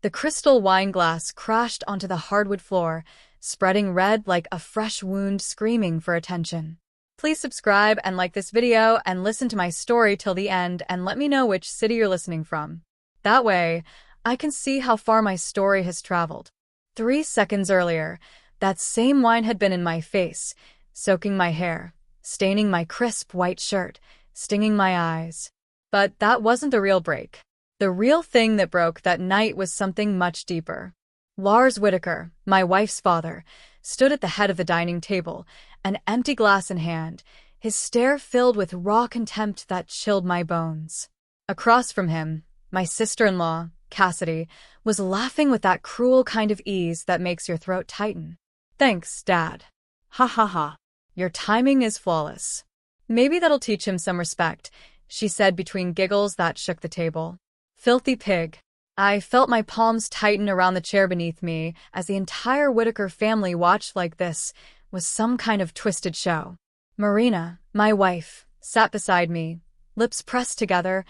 The crystal wine glass crashed onto the hardwood floor, spreading red like a fresh wound screaming for attention. Please subscribe and like this video and listen to my story till the end and let me know which city you're listening from. That way, I can see how far my story has traveled. 3 seconds earlier, that same wine had been in my face, soaking my hair, staining my crisp white shirt, stinging my eyes. But that wasn't the real break. The real thing that broke that night was something much deeper. Lars Whitaker, my wife's father, stood at the head of the dining table, an empty glass in hand, his stare filled with raw contempt that chilled my bones. Across from him, my sister-in-law, Cassidy, was laughing with that cruel kind of ease that makes your throat tighten. "Thanks, Dad. Ha ha ha. Your timing is flawless. Maybe that'll teach him some respect," she said between giggles that shook the table. Filthy pig. I felt my palms tighten around the chair beneath me as the entire Whitaker family watched like this was some kind of twisted show. Marina, my wife, sat beside me, lips pressed together,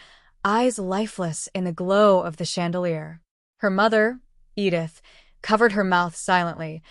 eyes lifeless in the glow of the chandelier. Her mother, Edith, covered her mouth silently.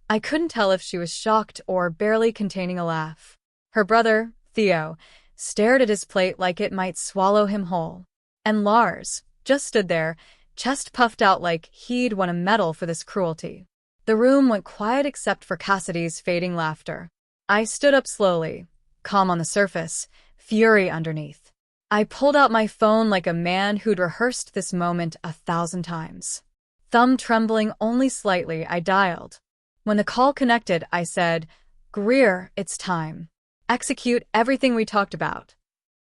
I couldn't tell if she was shocked or barely containing a laugh. Her brother, Theo, stared at his plate like it might swallow him whole. And Lars just stood there, chest puffed out like he'd won a medal for this cruelty. The room went quiet except for Cassidy's fading laughter. I stood up slowly, calm on the surface, fury underneath. I pulled out my phone like a man who'd rehearsed this moment 1,000 times. Thumb trembling only slightly, I dialed. When the call connected, I said, "Greer, it's time. Execute everything we talked about."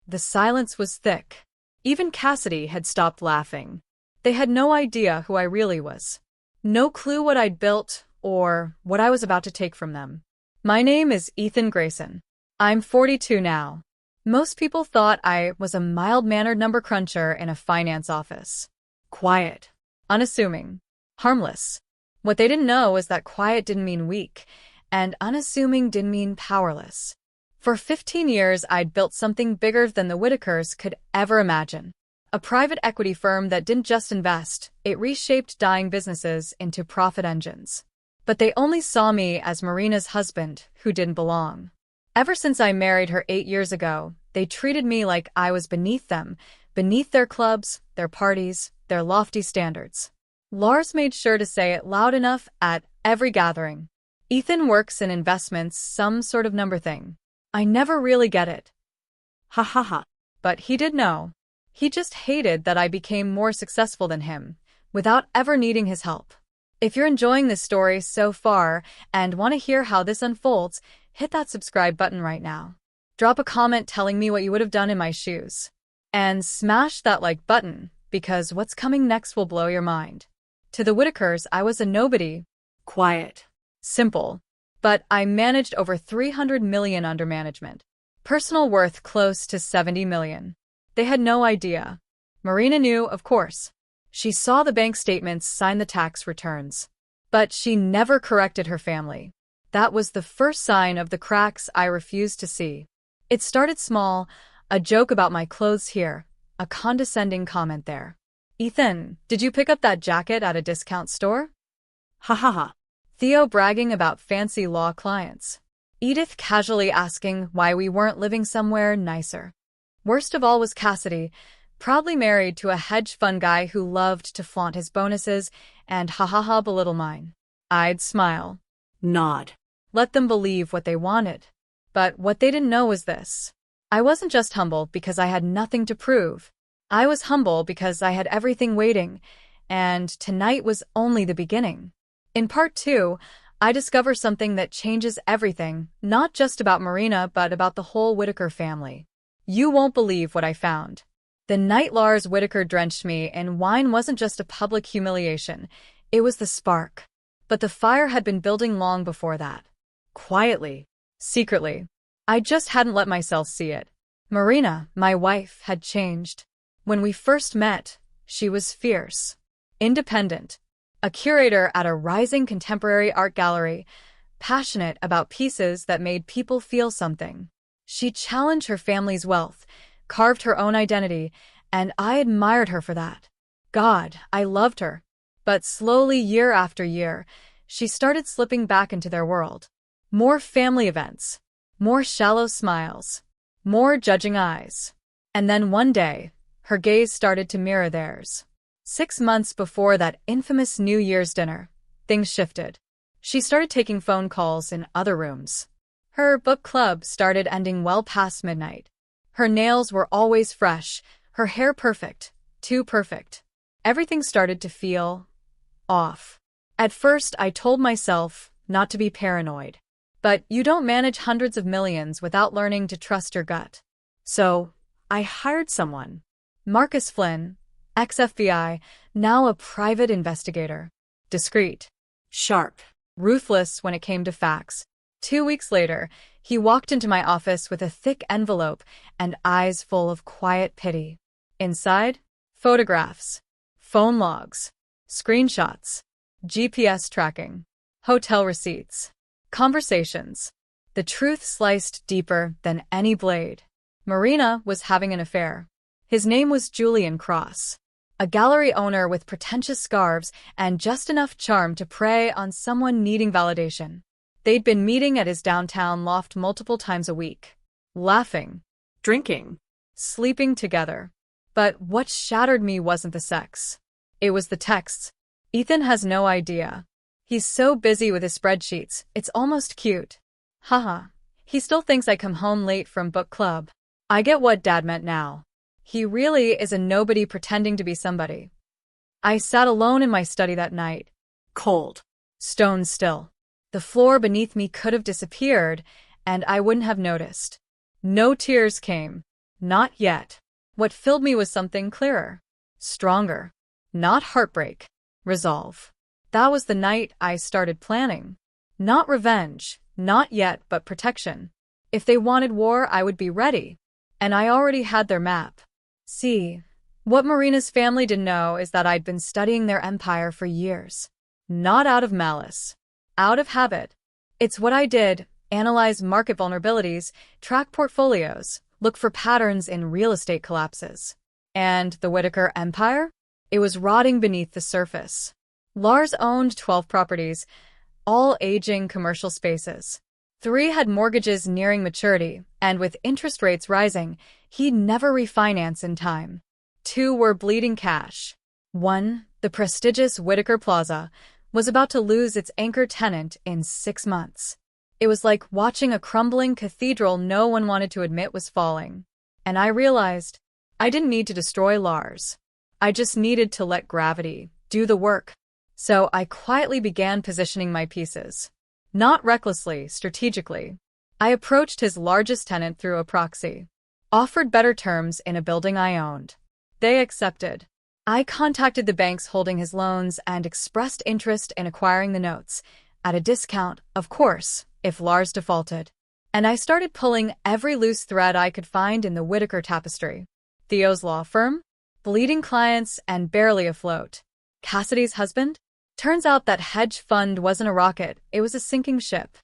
The silence was thick. Even Cassidy had stopped laughing. They had no idea who I really was. No clue what I'd built or what I was about to take from them. My name is Ethan Grayson. I'm 42 now. Most people thought I was a mild-mannered number cruncher in a finance office. Quiet, unassuming, harmless. What they didn't know was that quiet didn't mean weak, and unassuming didn't mean powerless. For 15 years, I'd built something bigger than the Whitakers could ever imagine. A private equity firm that didn't just invest, it reshaped dying businesses into profit engines. But they only saw me as Marina's husband, who didn't belong. Ever since I married her 8 years ago, they treated me like I was beneath them, beneath their clubs, their parties, their lofty standards. Lars made sure to say it loud enough at every gathering. "Ethan works in investments, some sort of number thing. I never really get it." Ha ha ha. But he did know. He just hated that I became more successful than him, without ever needing his help. If you're enjoying this story so far and want to hear how this unfolds, hit that subscribe button right now. Drop a comment telling me what you would have done in my shoes. And smash that like button, because what's coming next will blow your mind. To the Whitakers, I was a nobody. Quiet. Simple. But I managed over 300 million under management. Personal worth close to 70 million. They had no idea. Marina knew, of course. She saw the bank statements, signed the tax returns. But she never corrected her family. That was the first sign of the cracks I refused to see. It started small, a joke about my clothes here, a condescending comment there. "Ethan, did you pick up that jacket at a discount store?" Ha ha ha. Theo bragging about fancy law clients. Edith casually asking why we weren't living somewhere nicer. Worst of all was Cassidy, proudly married to a hedge fund guy who loved to flaunt his bonuses and ha-ha-ha belittle mine. I'd smile. Nod. Let them believe what they wanted. But what they didn't know was this. I wasn't just humble because I had nothing to prove. I was humble because I had everything waiting, and tonight was only the beginning. In part 2, I discover something that changes everything, not just about Marina, but about the whole Whitaker family. You won't believe what I found. The night Lars Whitaker drenched me in wine wasn't just a public humiliation, it was the spark. But the fire had been building long before that. Quietly, secretly. I just hadn't let myself see it. Marina, my wife, had changed. When we first met, she was fierce, independent, a curator at a rising contemporary art gallery, passionate about pieces that made people feel something. She challenged her family's wealth, carved her own identity, and I admired her for that. God, I loved her. But slowly, year after year, she started slipping back into their world. More family events, more shallow smiles, more judging eyes. And then one day, her gaze started to mirror theirs. 6 months before that infamous New Year's dinner, things shifted. She started taking phone calls in other rooms. Her book club started ending well past midnight. Her nails were always fresh, her hair perfect, too perfect. Everything started to feel off. At first, I told myself not to be paranoid. But you don't manage hundreds of millions without learning to trust your gut. So, I hired someone. Marcus Flynn, ex-FBI, now a private investigator. Discreet, sharp, ruthless when it came to facts. 2 weeks later, he walked into my office with a thick envelope and eyes full of quiet pity. Inside, photographs, phone logs, screenshots, GPS tracking, hotel receipts, conversations. The truth sliced deeper than any blade. Marina was having an affair. His name was Julian Cross, a gallery owner with pretentious scarves and just enough charm to prey on someone needing validation. They'd been meeting at his downtown loft multiple times a week, laughing, drinking, sleeping together. But what shattered me wasn't the sex. It was the texts. Ethan has no idea. He's so busy with his spreadsheets, it's almost cute. Haha. He still thinks I come home late from book club. I get what Dad meant now. He really is a nobody pretending to be somebody. I sat alone in my study that night. Cold. Stone still. The floor beneath me could have disappeared, and I wouldn't have noticed. No tears came. Not yet. What filled me was something clearer. Stronger. Not heartbreak. Resolve. That was the night I started planning. Not revenge. Not yet, but protection. If they wanted war, I would be ready. And I already had their map. See, what Marina's family didn't know is that I'd been studying their empire for years. Not out of malice. Out of habit. It's what I did: analyze market vulnerabilities, track portfolios, look for patterns in real estate collapses. And the Whitaker empire? It was rotting beneath the surface. Lars owned 12 properties, all aging commercial spaces. 3 had mortgages nearing maturity, and with interest rates rising, he'd never refinance in time. 2 were bleeding cash. 1, the prestigious Whitaker Plaza, was about to lose its anchor tenant in 6 months. It was like watching a crumbling cathedral no one wanted to admit was falling. And I realized I didn't need to destroy Lars. I just needed to let gravity do the work. So I quietly began positioning my pieces. Not recklessly, strategically. I approached his largest tenant through a proxy. Offered better terms in a building I owned. They accepted. I contacted the banks holding his loans and expressed interest in acquiring the notes, at a discount, of course, if Lars defaulted. And I started pulling every loose thread I could find in the Whitaker tapestry. Theo's law firm? Bleeding clients and barely afloat. Cassidy's husband? Turns out that hedge fund wasn't a rocket, it was a sinking ship.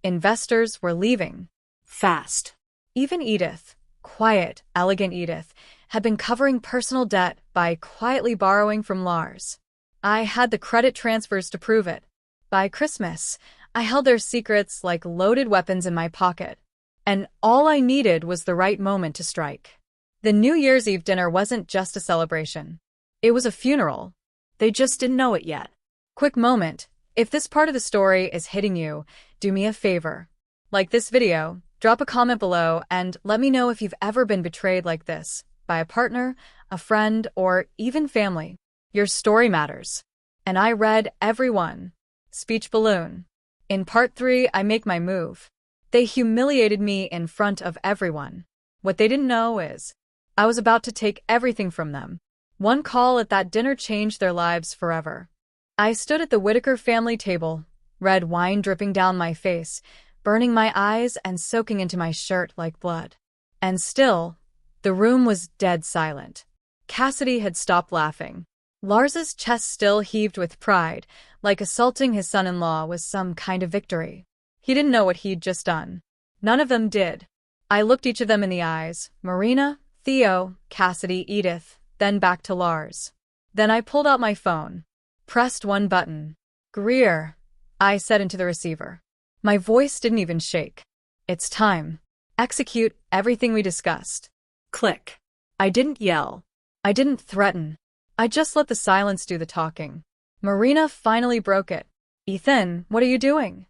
Investors were leaving. Fast. Even Edith, quiet, elegant Edith, had been covering personal debt by quietly borrowing from Lars. I had the credit transfers to prove it. By Christmas, I held their secrets like loaded weapons in my pocket. And all I needed was the right moment to strike. The New Year's Eve dinner wasn't just a celebration. It was a funeral. They just didn't know it yet. Quick moment. If this part of the story is hitting you, do me a favor. Like this video, drop a comment below, and let me know if you've ever been betrayed like this, by a partner, a friend, or even family. Your story matters. And I read every one. Speech balloon. In part 3, I make my move. They humiliated me in front of everyone. What they didn't know is, I was about to take everything from them. One call at that dinner changed their lives forever. I stood at the Whitaker family table, red wine dripping down my face, burning my eyes and soaking into my shirt like blood. And still, the room was dead silent. Cassidy had stopped laughing. Lars's chest still heaved with pride, like assaulting his son-in-law was some kind of victory. He didn't know what he'd just done. None of them did. I looked each of them in the eyes, Marina, Theo, Cassidy, Edith, then back to Lars. Then I pulled out my phone. Pressed one button. Greer, I said into the receiver. My voice didn't even shake. It's time. Execute everything we discussed. Click. I didn't yell. I didn't threaten. I just let the silence do the talking. Marina finally broke it. Ethan, what are you doing?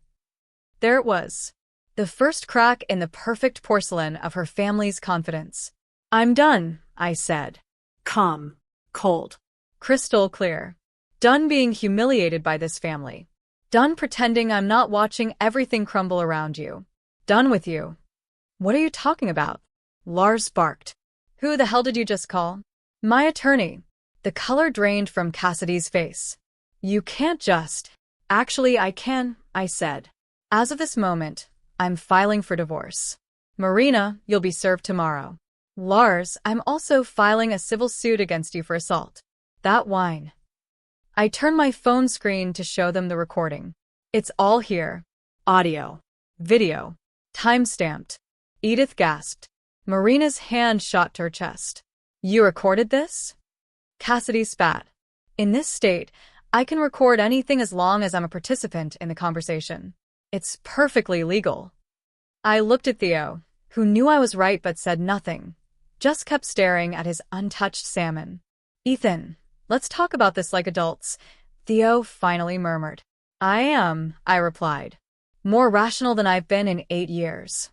There it was. The first crack in the perfect porcelain of her family's confidence. I'm done, I said. Calm. Cold. Crystal clear. Done being humiliated by this family. Done pretending I'm not watching everything crumble around you. Done with you. What are you talking about? Lars barked. Who the hell did you just call? My attorney. The color drained from Cassidy's face. You can't just. Actually, I can, I said. As of this moment, I'm filing for divorce. Marina, you'll be served tomorrow. Lars, I'm also filing a civil suit against you for assault. That whine. I turned my phone screen to show them the recording. It's all here. Audio. Video. Time-stamped. Edith gasped. Marina's hand shot to her chest. You recorded this? Cassidy spat. In this state, I can record anything as long as I'm a participant in the conversation. It's perfectly legal. I looked at Theo, who knew I was right but said nothing, just kept staring at his untouched salmon. Ethan, let's talk about this like adults, Theo finally murmured. I am, I replied. More rational than I've been in 8 years.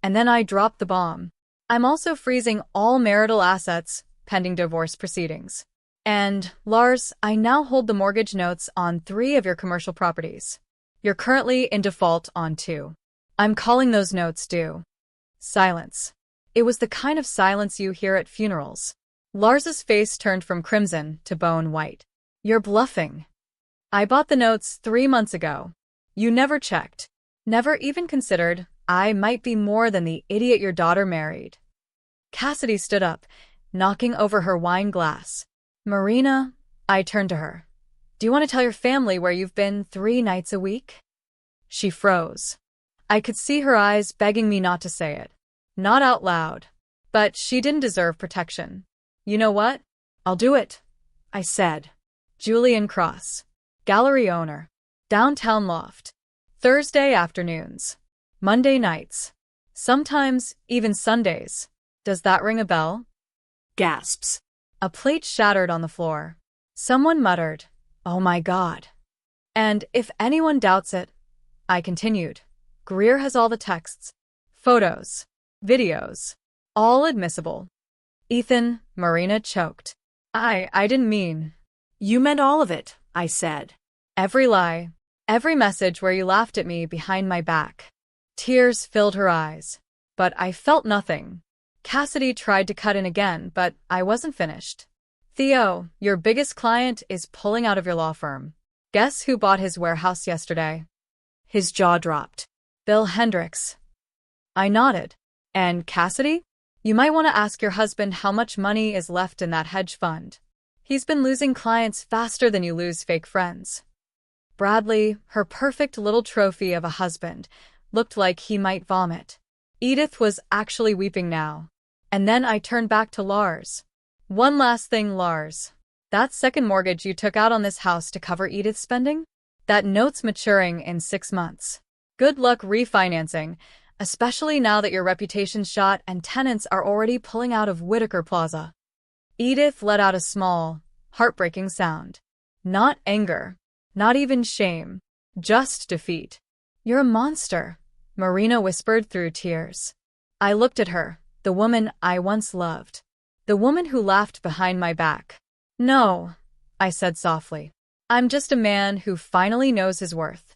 And then I dropped the bomb. I'm also freezing all marital assets pending divorce proceedings. And, Lars, I now hold the mortgage notes on 3 of your commercial properties. You're currently in default on 2. I'm calling those notes due. Silence. It was the kind of silence you hear at funerals. Lars's face turned from crimson to bone white. You're bluffing. I bought the notes 3 months ago. You never checked. Never even considered I might be more than the idiot your daughter married. Cassidy stood up, knocking over her wine glass. Marina, I turned to her. Do you want to tell your family where you've been 3 nights a week? She froze. I could see her eyes begging me not to say it. Not out loud. But she didn't deserve protection. You know what? I'll do it, I said. Julian Cross. Gallery owner. Downtown loft. Thursday afternoons. Monday nights. Sometimes even Sundays. Does that ring a bell? Gasps. A plate shattered on the floor. Someone muttered, "Oh my God." And if anyone doubts it, I continued, Greer has all the texts, photos, videos, all admissible. Ethan, Marina choked. I didn't mean. You meant all of it, I said. Every lie, every message where you laughed at me behind my back. Tears filled her eyes. But I felt nothing. Cassidy tried to cut in again, but I wasn't finished. Theo, your biggest client is pulling out of your law firm. Guess who bought his warehouse yesterday? His jaw dropped. Bill Hendricks. I nodded. And Cassidy? You might want to ask your husband how much money is left in that hedge fund. He's been losing clients faster than you lose fake friends. Bradley, her perfect little trophy of a husband, looked like he might vomit. Edith was actually weeping now. And then I turned back to Lars. One last thing, Lars. That second mortgage you took out on this house to cover Edith's spending? That note's maturing in 6 months. Good luck refinancing, especially now that your reputation's shot and tenants are already pulling out of Whitaker Plaza. Edith let out a small, heartbreaking sound. Not anger, not even shame, just defeat. You're a monster, Marina whispered through tears. I looked at her, the woman I once loved. The woman who laughed behind my back. No, I said softly. I'm just a man who finally knows his worth.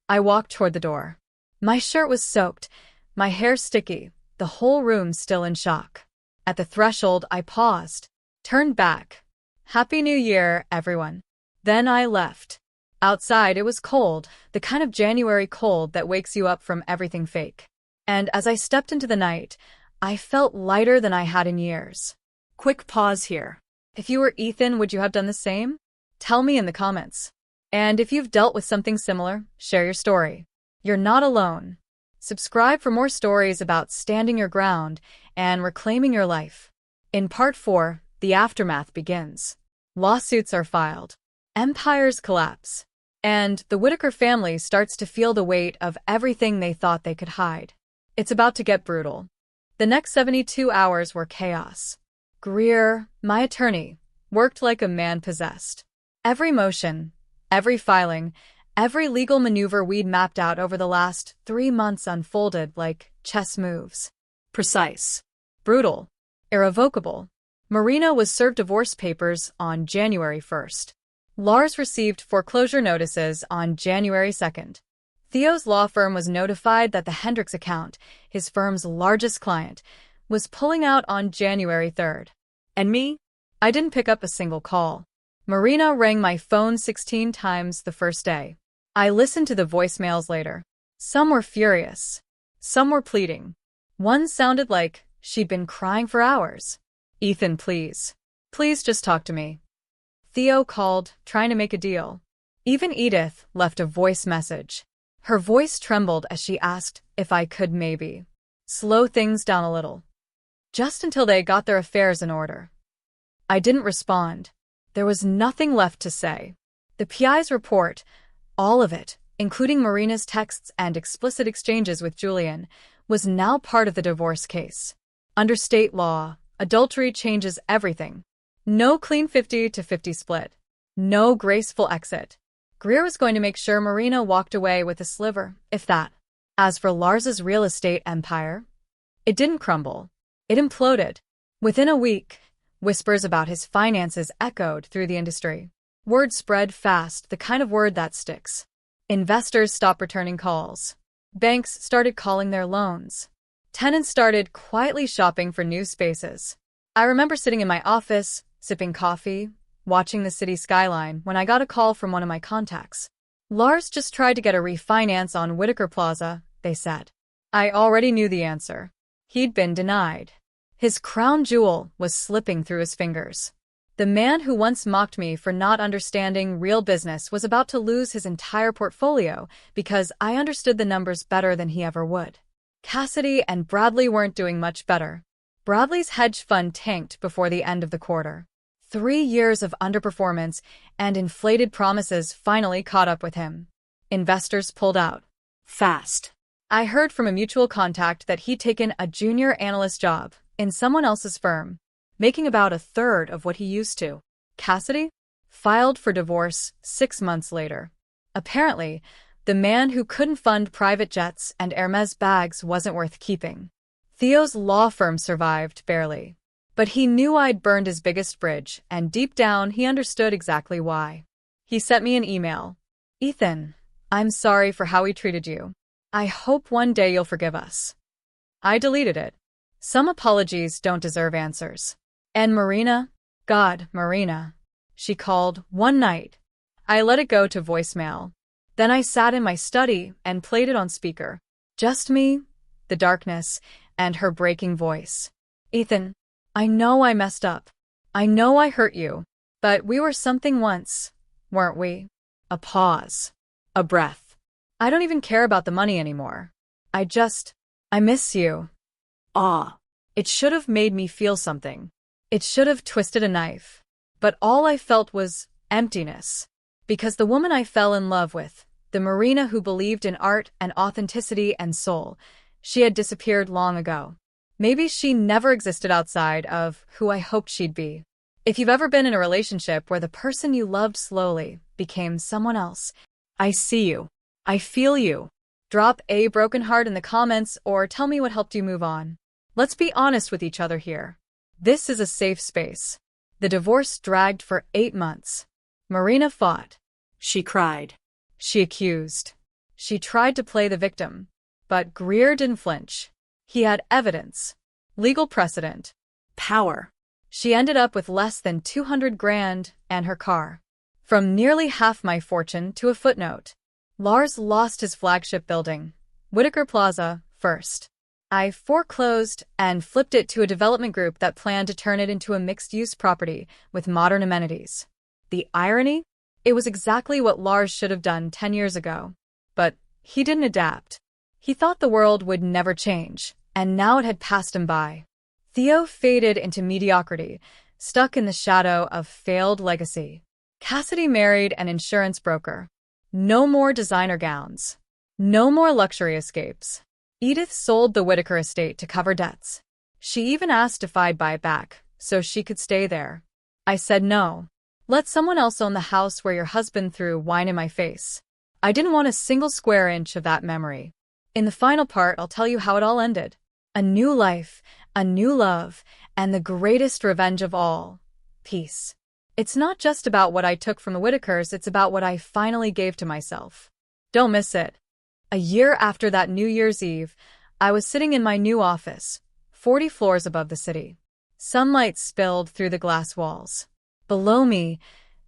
I walked toward the door. My shirt was soaked, my hair sticky, the whole room still in shock. At the threshold, I paused, turned back. Happy New Year, everyone. Then I left. Outside, it was cold, the kind of January cold that wakes you up from everything fake. And as I stepped into the night, I felt lighter than I had in years. Quick pause here. If you were Ethan, would you have done the same? Tell me in the comments. And if you've dealt with something similar, share your story. You're not alone. Subscribe for more stories about standing your ground and reclaiming your life. In part 4, the aftermath begins. Lawsuits are filed. Empires collapse, and the Whitaker family starts to feel the weight of everything they thought they could hide. It's about to get brutal. The next 72 hours were chaos. Greer, my attorney, worked like a man possessed. Every motion, every filing, every legal maneuver we'd mapped out over the last 3 months unfolded like chess moves. Precise, brutal, irrevocable. Marina was served divorce papers on January 1st. Lars received foreclosure notices on January 2nd. Theo's law firm was notified that the Hendricks account, his firm's largest client, was pulling out on January 3rd. And me? I didn't pick up a single call. Marina rang my phone 16 times the first day. I listened to the voicemails later. Some were furious. Some were pleading. One sounded like she'd been crying for hours. "Ethan, please. Please just talk to me." Theo called, trying to make a deal. Even Edith left a voice message. Her voice trembled as she asked if I could maybe slow things down a little. Just until they got their affairs in order. I didn't respond. There was nothing left to say. The PI's report, all of it, including Marina's texts and explicit exchanges with Julian, was now part of the divorce case. Under state law, adultery changes everything. No clean 50-50 split. No graceful exit. Greer was going to make sure Marina walked away with a sliver, if that. As for Lars's real estate empire, it didn't crumble. It imploded. Within a week, whispers about his finances echoed through the industry. Word spread fast, the kind of word that sticks. Investors stopped returning calls. Banks started calling their loans. Tenants started quietly shopping for new spaces. I remember sitting in my office, sipping coffee, watching the city skyline when I got a call from one of my contacts. Lars just tried to get a refinance on Whitaker Plaza, they said. I already knew the answer. He'd been denied. His crown jewel was slipping through his fingers. The man who once mocked me for not understanding real business was about to lose his entire portfolio because I understood the numbers better than he ever would. Cassidy and Bradley weren't doing much better. Bradley's hedge fund tanked before the end of the quarter. 3 years of underperformance and inflated promises finally caught up with him. Investors pulled out. Fast. I heard from a mutual contact that he'd taken a junior analyst job in someone else's firm, making about a third of what he used to. Cassidy filed for divorce 6 months later. Apparently, the man who couldn't fund private jets and Hermes bags wasn't worth keeping. Theo's law firm survived barely. But he knew I'd burned his biggest bridge, and deep down he understood exactly why. He sent me an email. "Ethan, I'm sorry for how we treated you. I hope one day you'll forgive us." I deleted it. Some apologies don't deserve answers. And Marina? God, Marina. She called one night. I let it go to voicemail. Then I sat in my study and played it on speaker. Just me, the darkness, and her breaking voice. "Ethan, I know I messed up. I know I hurt you. But we were something once, weren't we?" A pause. A breath. "I don't even care about the money anymore. I miss you." It should have made me feel something. It should have twisted a knife. But all I felt was emptiness. Because the woman I fell in love with, the Marina who believed in art and authenticity and soul, she had disappeared long ago. Maybe she never existed outside of who I hoped she'd be. If you've ever been in a relationship where the person you loved slowly became someone else, I see you. I feel you. Drop a broken heart in the comments or tell me what helped you move on. Let's be honest with each other here. This is a safe space. The divorce dragged for 8 months. Marina fought. She cried. She accused. She tried to play the victim. But Greer didn't flinch. He had evidence. Legal precedent. Power. She ended up with less than 200 grand and her car. From nearly half my fortune to a footnote. Lars lost his flagship building, Whitaker Plaza, first. I foreclosed and flipped it to a development group that planned to turn it into a mixed-use property with modern amenities. The irony? It was exactly what Lars should have done 10 years ago. But he didn't adapt. He thought the world would never change, and now it had passed him by. Theo faded into mediocrity, stuck in the shadow of failed legacy. Cassidy married an insurance broker. No more designer gowns. No more luxury escapes. Edith sold the Whitaker estate to cover debts. She even asked if I'd buy it back, so she could stay there. I said no. Let someone else own the house where your husband threw wine in my face. I didn't want a single square inch of that memory. In the final part, I'll tell you how it all ended. A new life, a new love, and the greatest revenge of all, peace. It's not just about what I took from the Whitakers, it's about what I finally gave to myself. Don't miss it. A year after that New Year's Eve, I was sitting in my new office, 40 floors above the city. Sunlight spilled through the glass walls. Below me,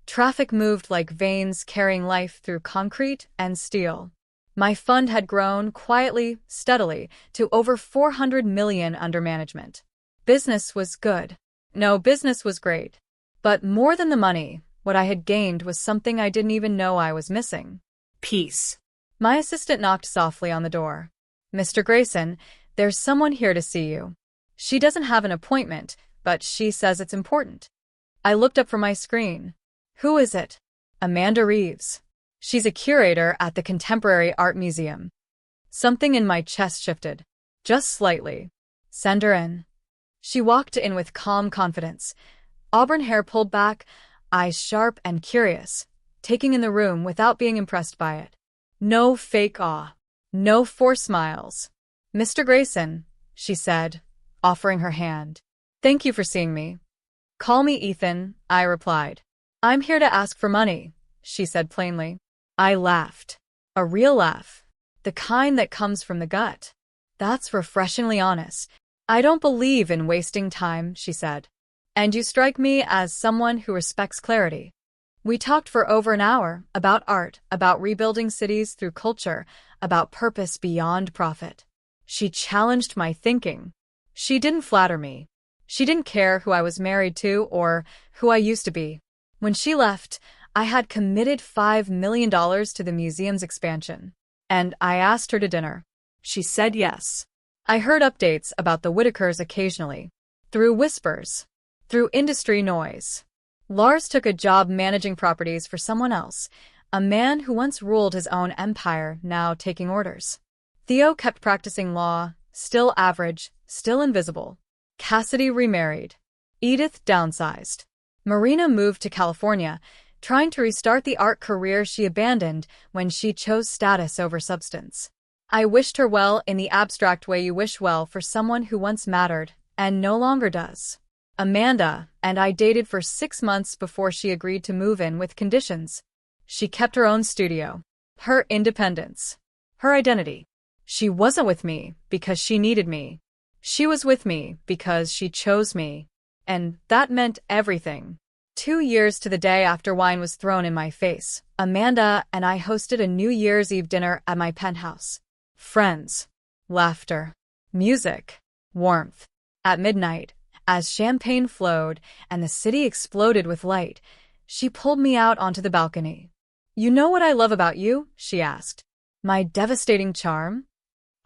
traffic moved like veins carrying life through concrete and steel. My fund had grown quietly, steadily, to over 400 million under management. Business was good. No, business was great. But more than the money, what I had gained was something I didn't even know I was missing. Peace. My assistant knocked softly on the door. Mr. Grayson, there's someone here to see you. She doesn't have an appointment, but she says it's important. I looked up from my screen. Who is it? Amanda Reeves. She's a curator at the Contemporary Art Museum. Something in my chest shifted. Just slightly. Send her in. She walked in with calm confidence. Auburn hair pulled back, eyes sharp and curious, taking in the room without being impressed by it. No fake awe. No forced smiles. Mr. Grayson, she said, offering her hand. Thank you for seeing me. Call me Ethan, I replied. I'm here to ask for money, she said plainly. I laughed. A real laugh. The kind that comes from the gut. That's refreshingly honest. I don't believe in wasting time, she said. And you strike me as someone who respects clarity. We talked for over an hour about art, about rebuilding cities through culture, about purpose beyond profit. She challenged my thinking. She didn't flatter me. She didn't care who I was married to or who I used to be. When she left, I had committed $5 million to the museum's expansion. And I asked her to dinner. She said yes. I heard updates about the Whitakers occasionally. Through whispers. Through industry noise. Lars took a job managing properties for someone else, a man who once ruled his own empire, now taking orders. Theo kept practicing law, still average, still invisible. Cassidy remarried. Edith downsized. Marina moved to California, trying to restart the art career she abandoned when she chose status over substance. I wished her well in the abstract way you wish well for someone who once mattered and no longer does. Amanda and I dated for 6 months before she agreed to move in with conditions. She kept her own studio, her independence, her identity. She wasn't with me because she needed me. She was with me because she chose me. And that meant everything. 2 years to the day after wine was thrown in my face, Amanda and I hosted a New Year's Eve dinner at my penthouse. Friends, laughter, music, warmth. At midnight, as champagne flowed and the city exploded with light, she pulled me out onto the balcony. You know what I love about you? She asked. My devastating charm?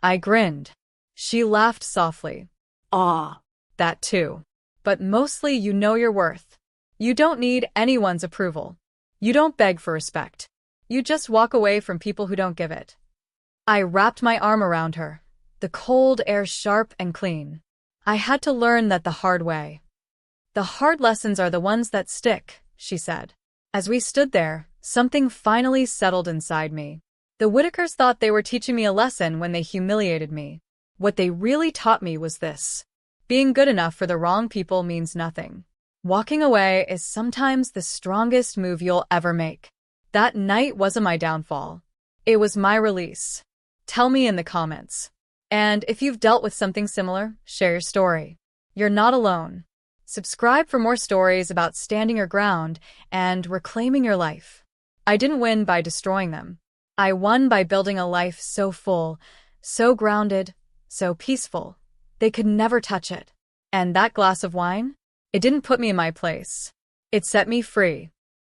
I grinned. She laughed softly. Ah, that too. But mostly you know your worth. You don't need anyone's approval. You don't beg for respect. You just walk away from people who don't give it. I wrapped my arm around her, the cold air sharp and clean. I had to learn that the hard way. The hard lessons are the ones that stick, she said. As we stood there, something finally settled inside me. The Whitakers thought they were teaching me a lesson when they humiliated me. What they really taught me was this. Being good enough for the wrong people means nothing. Walking away is sometimes the strongest move you'll ever make. That night wasn't my downfall. It was my release. Tell me in the comments. And if you've dealt with something similar, share your story. You're not alone. Subscribe for more stories about standing your ground and reclaiming your life. I didn't win by destroying them. I won by building a life so full, so grounded, so peaceful. They could never touch it. And that glass of wine? It didn't put me in my place. It set me free.